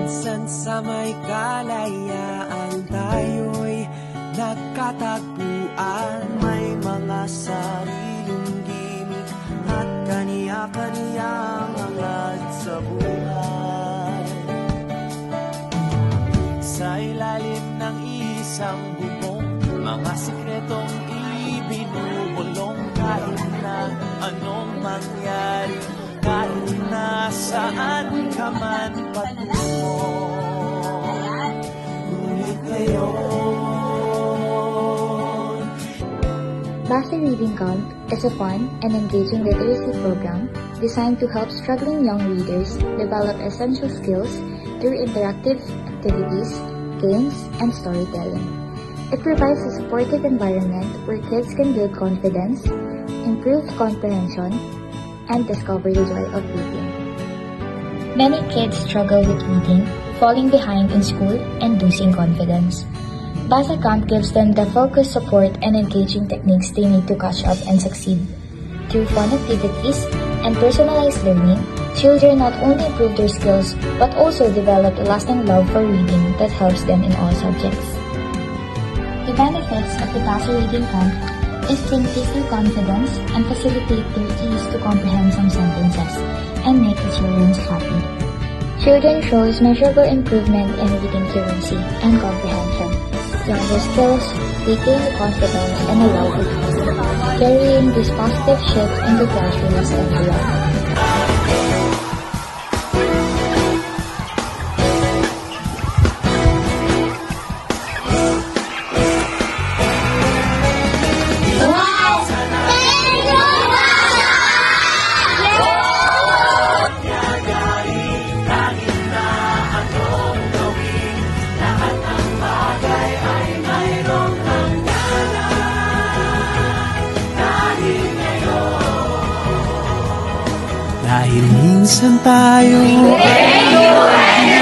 minsan sa may kalayaan tayo'y nagkatagpuan. May mga sariling gimik at kaniya-kaniyang hangad sa buhay. Sa ilalim ng isang bubong, mga sikretong ibinubulong. Kahit na anong mangyari, kahit na saan ka man patungo, ngunit ngayon. Basa Reading Camp is a fun and engaging literacy program designed to help struggling young readers develop essential skills through interactive activities, games, and storytelling. It provides a supportive environment where kids can build confidence, improve comprehension, and discover the joy of reading. Many kids struggle with reading, falling behind in school, and losing confidence. Basa Camp gives them the focused support and engaging techniques they need to catch up and succeed. Through fun activities and personalized learning, children not only improve their skills but also develop a lasting love for reading that helps them in all subjects. The benefits of the Basa Reading Camp is to increase their confidence and facilitate their ease to comprehend some sentences and make the children happy. Children shows measurable improvement in reading fluency and comprehension. Younger skills regain the confidence and a love of reading, carrying this positive shift into classrooms and beyond. Dahil minsan tayo ay tunay na